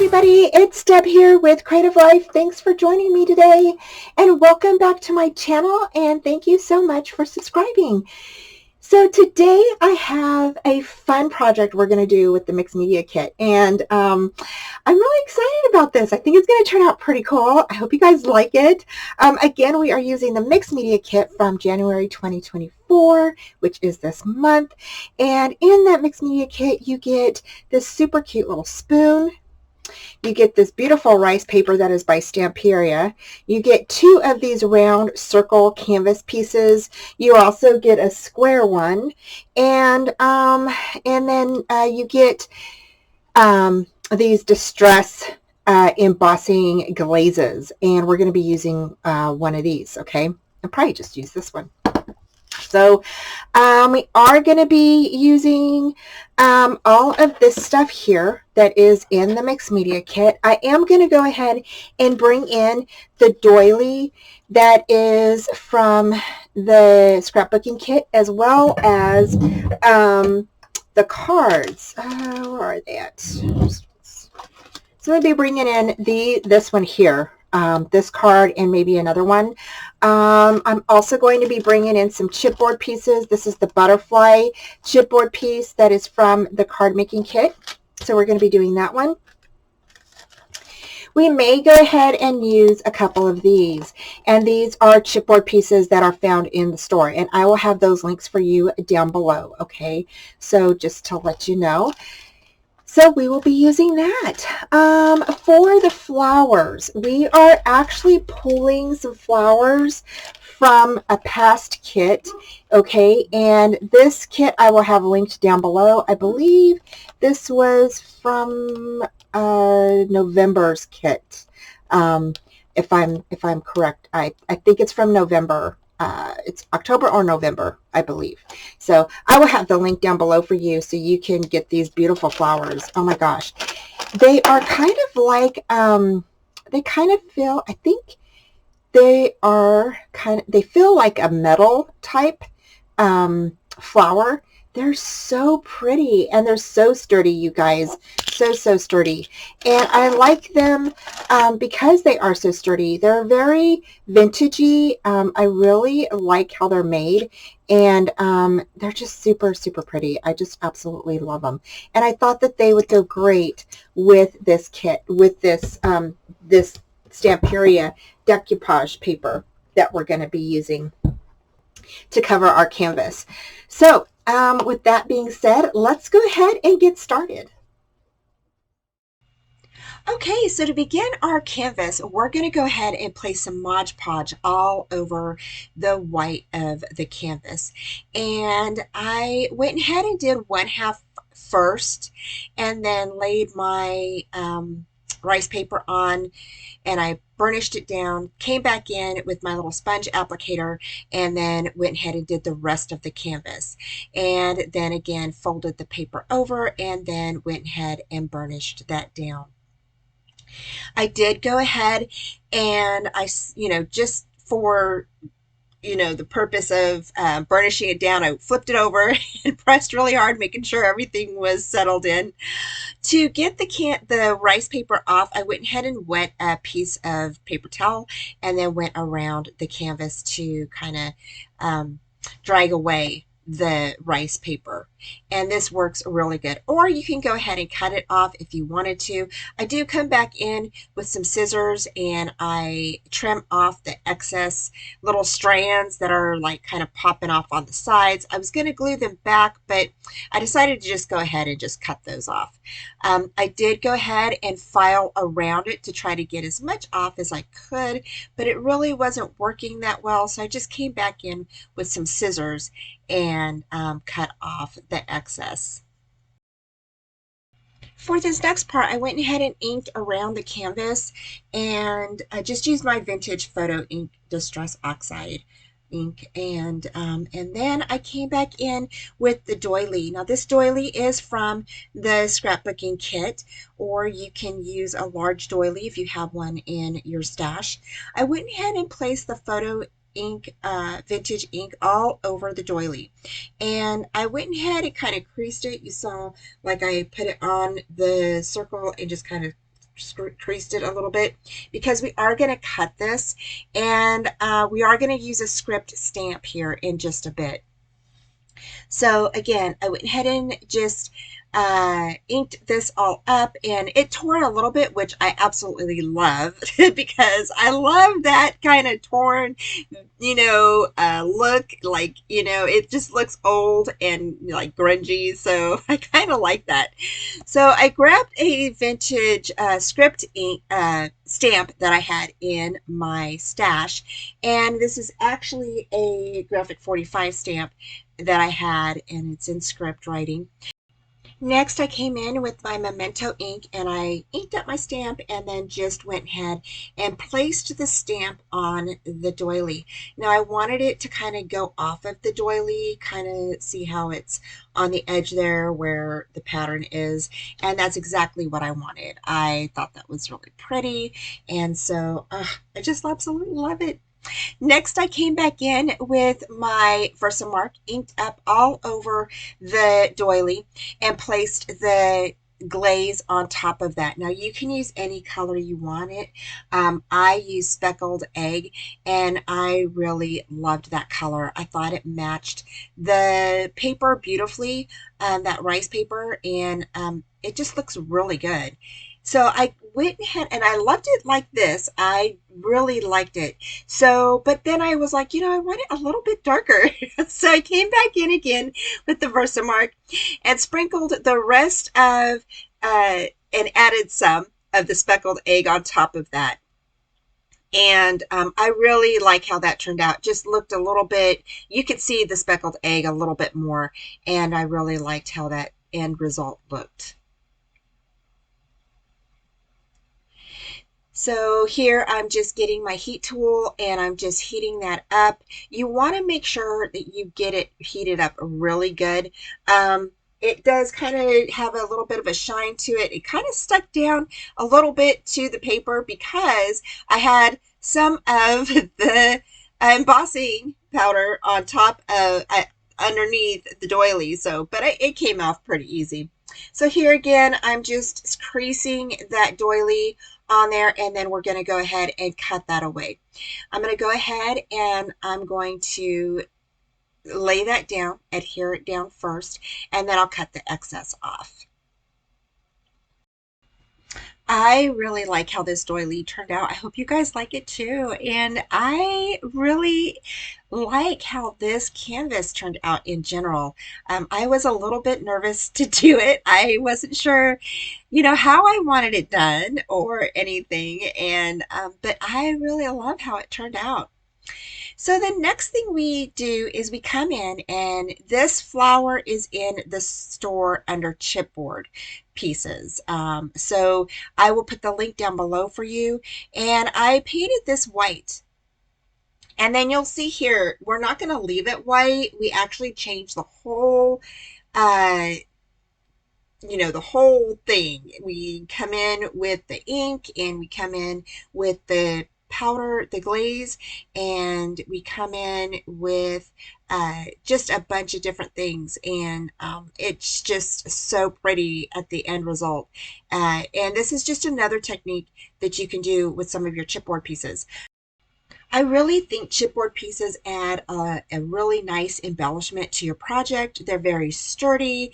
everybody, it's Deb here with Creative Life. Thanks for joining me today and welcome back to my channel, and thank you so much for subscribing. So today I have a fun project we're going to do with the Mixed Media Kit, and I'm really excited about this. I think it's going to turn out pretty cool. I hope you guys like it. Again, we are using the Mixed Media Kit from January 2024, which is this month, and in that Mixed Media Kit you get this super cute little spoon. You get this beautiful rice paper that is by Stamperia. You get 2 of these round circle canvas pieces. You also get a square one, and then you get these distress embossing glazes, and we're going to be using one of these. Okay, I'll probably just use this one. So we are going to be using all of this stuff here that is in the Mixed Media Kit. I am going to go ahead and bring in the doily that is from the scrapbooking kit, as well as the cards. Where are they at? So I'll be bringing in this one here. This card and maybe another one. I'm also going to be bringing in some chipboard pieces. This is the butterfly chipboard piece that is from the card making kit. So we're going to be doing that one. We may go ahead and use a couple of these, and these are chipboard pieces that are found in the store, and I will have those links for you down below. Okay, so just to let you know. So we will be using that. For the flowers, we are actually pulling some flowers from a past kit, okay? And this kit I will have linked down below. I believe this was from November's kit, if I'm correct. I think it's from November. It's October or November, I believe. So I will have the link down below for you so you can get these beautiful flowers. Oh my gosh. They are kind of like, they kind of feel, I think they feel like a metal type flower. They're so pretty, and they're so sturdy, you guys. So sturdy. And I like them because they are so sturdy. They're very vintagey. I really like how they're made, and they're just super pretty. I just absolutely love them. And I thought that they would go great with this kit, with this this Stamperia decoupage paper that we're going to be using to cover our canvas. So with that being said, let's go ahead and get started. Okay, so to begin our canvas, we're going to go ahead and place some Mod Podge all over the white of the canvas. And I went ahead and did 1/2 first, and then laid my rice paper on, and I burnished it down, came back in with my little sponge applicator, and then went ahead and did the rest of the canvas. And then again, folded the paper over, and then went ahead and burnished that down. I did go ahead and just for the purpose of burnishing it down, I flipped it over and pressed really hard, making sure everything was settled in. To get the rice paper off, I went ahead and wet a piece of paper towel and then went around the canvas to kind of drag away the rice paper, and this works really good. Or you can go ahead and cut it off if you wanted to. I do come back in with some scissors and I trim off the excess little strands that are like kind of popping off on the sides. I was going to glue them back, but I decided to just go ahead and just cut those off. I did go ahead and file around it to try to get as much off as I could, but it really wasn't working that well, so I just came back in with some scissors and cut off the excess. For this next part, I went ahead and inked around the canvas, and I just used my vintage photo ink Distress Oxide ink, and then I came back in with the doily. Now this doily is from the scrapbooking kit, or you can use a large doily if you have one in your stash. I went ahead and placed the photo ink, vintage ink, all over the doily, and I went ahead and kind of creased it. You saw like I put it on the circle and just kind of creased it a little bit because we are going to cut this, and we are going to use a script stamp here in just a bit. So again, I went ahead and just inked this all up, and it tore a little bit, which I absolutely love because I love that kind of torn, look. Like, it just looks old and like grungy. So I kind of like that. So I grabbed a vintage script ink stamp that I had in my stash, and this is actually a Graphic 45 stamp that I had, and it's in script writing. Next, I came in with my Memento ink, and I inked up my stamp and then just went ahead and placed the stamp on the doily. Now, I wanted it to kind of go off of the doily, kind of see how it's on the edge there where the pattern is, and that's exactly what I wanted. I thought that was really pretty, and so I just absolutely love it. Next, I came back in with my Versamark inked up all over the doily and placed the glaze on top of that. Now, you can use any color you want it. I used speckled egg, and I really loved that color. I thought it matched the paper beautifully, that rice paper, and it just looks really good. So I went ahead and I loved it like this. I really liked it. So, but then I was like, I want it a little bit darker. So I came back in again with the Versamark and sprinkled the rest of, and added some of the speckled egg on top of that. And I really like how that turned out. Just looked a little bit, you could see the speckled egg a little bit more, and I really liked how that end result looked. So here I'm just getting my heat tool and I'm just heating that up. You want to make sure that you get it heated up really good. It does kind of have a little bit of a shine to it. It kind of stuck down a little bit to the paper because I had some of the embossing powder on top of underneath the doily. So, but it came off pretty easy. So here again, I'm just creasing that doily on there, and then we're going to go ahead and cut that away. I'm going to go ahead and I'm going to lay that down, adhere it down first, and then I'll cut the excess off. I really like how this doily turned out. I hope you guys like it too. And I really like how this canvas turned out in general. I was a little bit nervous to do it. I wasn't sure, how I wanted it done or anything. And but I really love how it turned out. So the next thing we do is we come in, and this flower is in the store under chipboard pieces. So I will put the link down below for you. And I painted this white. And then you'll see here, we're not going to leave it white. We actually changed the whole, uh, the whole thing. We come in with the ink, and we come in with the powder, the glaze, and we come in with just a bunch of different things, and it's just so pretty at the end result. And this is just another technique that you can do with some of your chipboard pieces. I really think chipboard pieces add a really nice embellishment to your project. They're very sturdy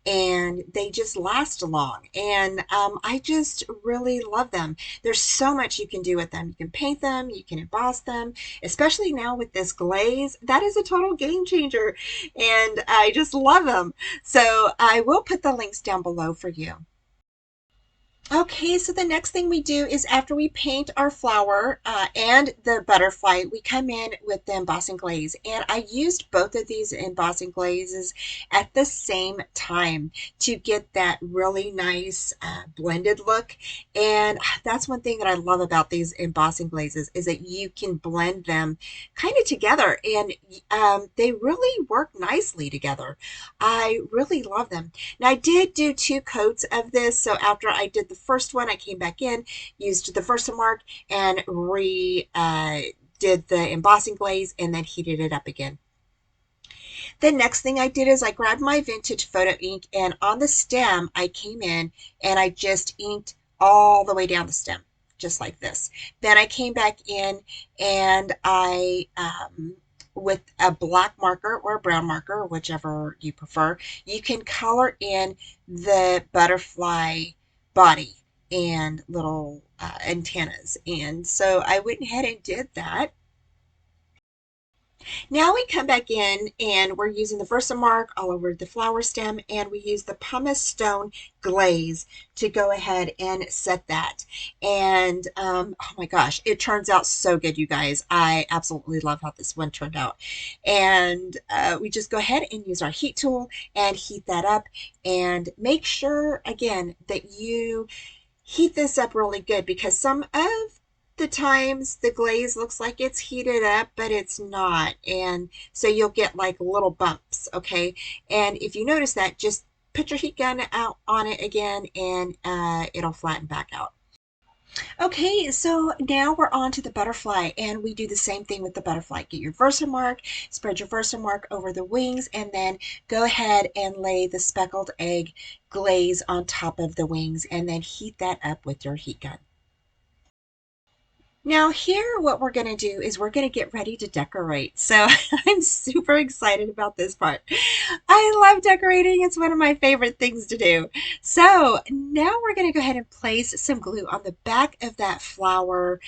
and they just last long. And I just really love them. There's so much you can do with them. You can paint them, you can emboss them, especially now with this glaze. That is a total game changer. And I just love them. So I will put the links down below for you. Okay, so the next thing we do is after we paint our flower and the butterfly, we come in with the embossing glaze. And I used both of these embossing glazes at the same time to get that really nice blended look. And that's one thing that I love about these embossing glazes is that you can blend them kind of together, and they really work nicely together. I really love them. Now I did do 2 coats of this, so after I did the first one, I came back in, used the Versamark, and did the embossing glaze, and then heated it up again. The next thing I did is I grabbed my vintage photo ink, and on the stem I came in and I just inked all the way down the stem, just like this. Then I came back in and with a black marker or a brown marker, whichever you prefer, you can color in the butterfly body and little antennas. And so I went ahead and did that. Now we come back in and we're using the Versamark all over the flower stem, and we use the pumice stone glaze to go ahead and set that. And oh my gosh, it turns out so good, you guys. I absolutely love how this one turned out. And we just go ahead and use our heat tool and heat that up, and make sure again that you heat this up really good, because some of the times the glaze looks like it's heated up, but it's not. And so you'll get like little bumps, okay? And if you notice that, just put your heat gun out on it again, and it'll flatten back out. Okay, so now we're on to the butterfly, and we do the same thing with the butterfly. Get your Versamark, spread your Versamark over the wings, and then go ahead and lay the speckled egg glaze on top of the wings, and then heat that up with your heat gun. Now here, what we're going to do is we're going to get ready to decorate. So I'm super excited about this part. I love decorating. It's one of my favorite things to do. So now we're going to go ahead and place some glue on the back of that flower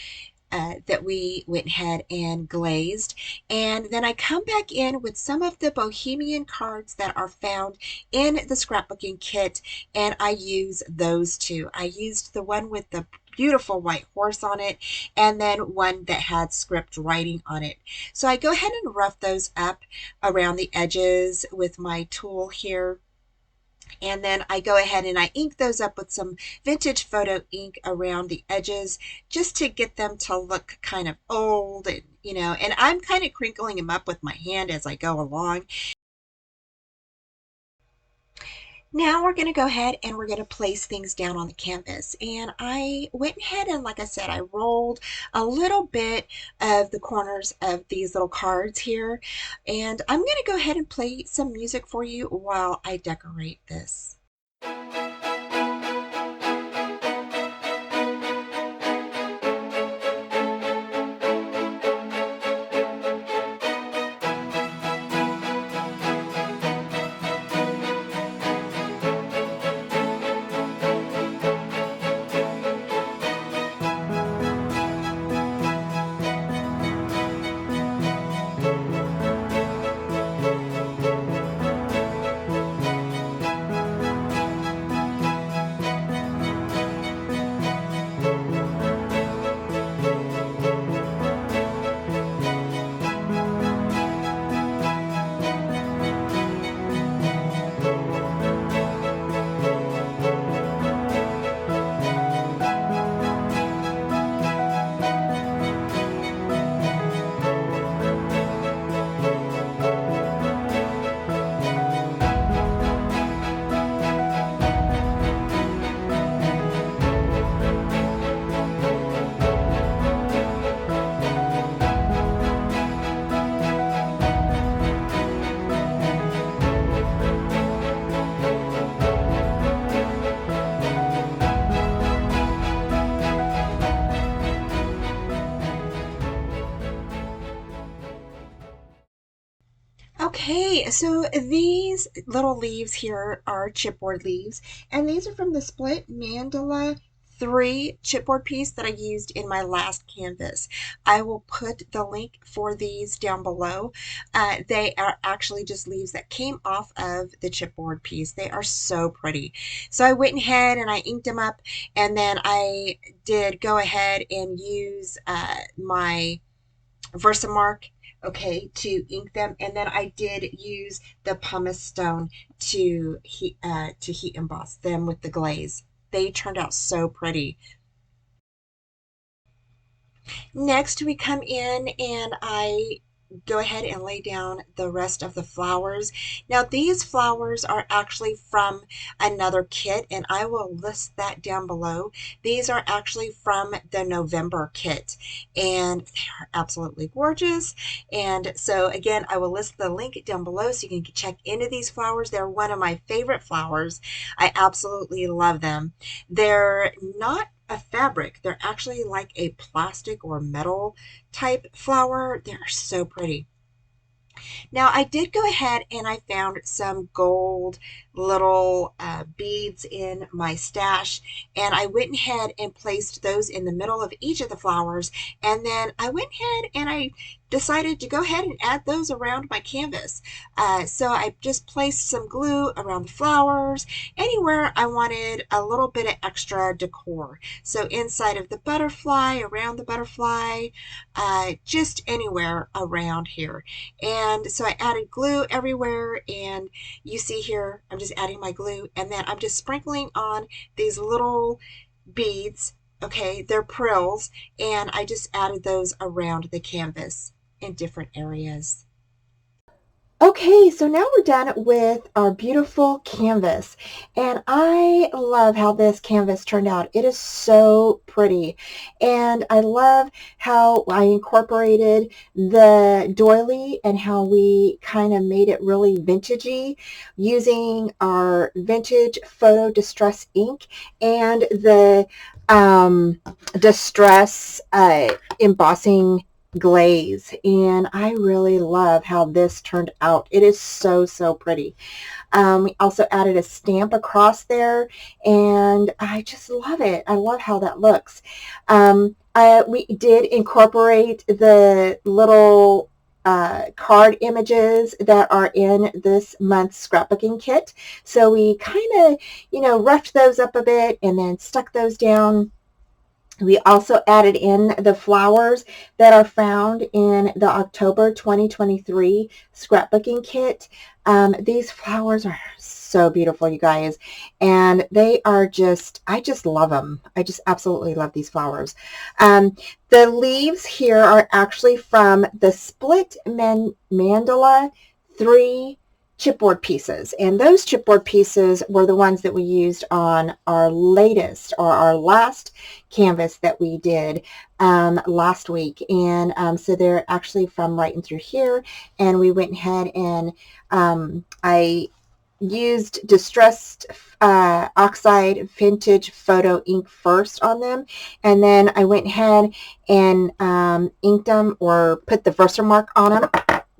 that we went ahead and glazed. And then I come back in with some of the Bohemian cards that are found in the scrapbooking kit, and I use those two. I used the one with the beautiful white horse on it, and then one that had script writing on it. So I go ahead and rough those up around the edges with my tool here, and then I go ahead and I ink those up with some vintage photo ink around the edges, just to get them to look kind of old, and and I'm kind of crinkling them up with my hand as I go along. Now we're going to go ahead and we're going to place things down on the canvas. And I went ahead and, like I said, I rolled a little bit of the corners of these little cards here. And I'm going to go ahead and play some music for you while I decorate this. Okay, so these little leaves here are chipboard leaves, and these are from the Split Mandala 3 chipboard piece that I used in my last canvas. I will put the link for these down below. They are actually just leaves that came off of the chipboard piece. They are so pretty. So I went ahead and I inked them up, and then I did go ahead and use my Versamark, okay, to ink them, and then I did use the pumice stone to heat emboss them with the glaze. They turned out so pretty. Next, we come in and I go ahead and lay down the rest of the flowers. Now these flowers are actually from another kit, and I will list that down below. These are actually from the November kit, and they are absolutely gorgeous. And so again, I will list the link down below so you can check into these flowers. They're one of my favorite flowers. I absolutely love them. They're not a fabric. They're actually like a plastic or metal type flower. They're so pretty. Now I did go ahead and I found some gold little beads in my stash, and I went ahead and placed those in the middle of each of the flowers, and then I went ahead and I decided to go ahead and add those around my canvas. So I just placed some glue around the flowers, anywhere I wanted a little bit of extra decor. So inside of the butterfly, around the butterfly, just anywhere around here. And so I added glue everywhere, and you see here, I'm just adding my glue, and then I'm just sprinkling on these little beads. Okay, they're prills, and I just added those around the canvas in different areas. Okay, so now we're done with our beautiful canvas, and I love how this canvas turned out. It is so pretty, and I love how I incorporated the doily and how we kind of made it really vintagey using our vintage photo distress ink and the distress embossing glaze, and I really love how this turned out. It is so pretty. We also added a stamp across there, and I just love it. I love how that looks. We did incorporate the little card images that are in this month's scrapbooking kit. So we kind of, roughed those up a bit and then stuck those down. We also added in the flowers that are found in the October 2023 scrapbooking kit. These flowers are so beautiful, you guys, and they are I just love them. I just absolutely love these flowers. The leaves here are actually from the Split Mandala 3 chipboard pieces, and those chipboard pieces were the ones that we used on our latest or our last canvas that we did last week. And so they're actually from right in through here, and we went ahead and I used distressed oxide vintage photo ink first on them, and then I went ahead and inked them or put the Versamark on them.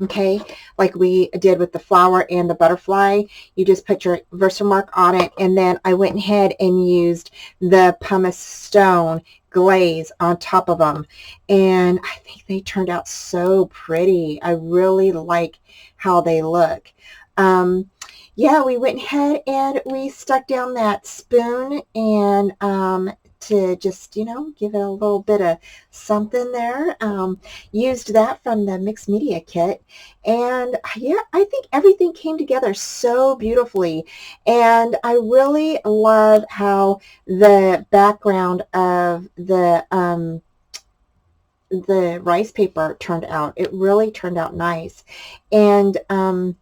Okay, like we did with the flower and the butterfly. You just put your Versamark on it, and then I went ahead and used the pumice stone glaze on top of them, and I think they turned out so pretty. I really like how they look. Yeah, we went ahead and we stuck down that spoon and to just, give it a little bit of something there. Used that from the mixed media kit. And yeah, I think everything came together so beautifully. And I really love how the background of the rice paper turned out. It really turned out nice. And I'm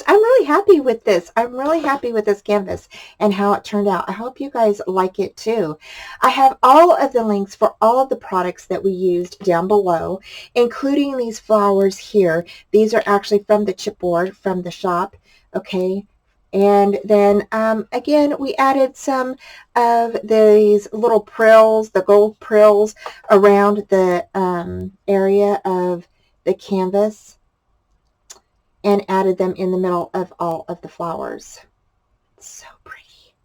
really happy with this. I'm really happy with this canvas and how it turned out. I hope you guys like it too. I have all of the links for all of the products that we used down below, including these flowers here. These are actually from the chipboard from the shop. Okay. And then again, we added some of these little prills, the gold prills around the area of the canvas, and added them in the middle of all of the flowers. It's so pretty.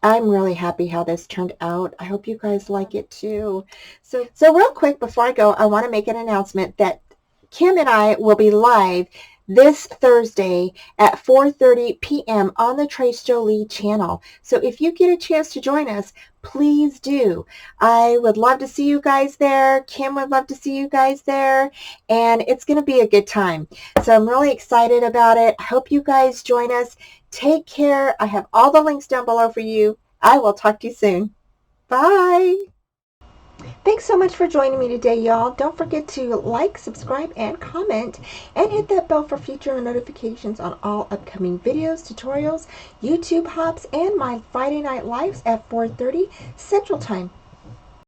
I'm really happy how this turned out. I hope you guys like it too. So real quick before I go, I want to make an announcement that Kim and I will be live this Thursday at 4:30 p.m. on the Tres Jolie channel. So if you get a chance to join us, please do. I would love to see you guys there. Kim would love to see you guys there, and it's going to be a good time. So I'm really excited about it. I hope you guys join us. Take care. I have all the links down below for you. I will talk to you soon. Bye. Thanks. Thanks so much for joining me today, y'all. Don't forget to like, subscribe, and comment, and hit that bell for future notifications on all upcoming videos, tutorials, YouTube hops, and my Friday night lives at 4:30 Central Time.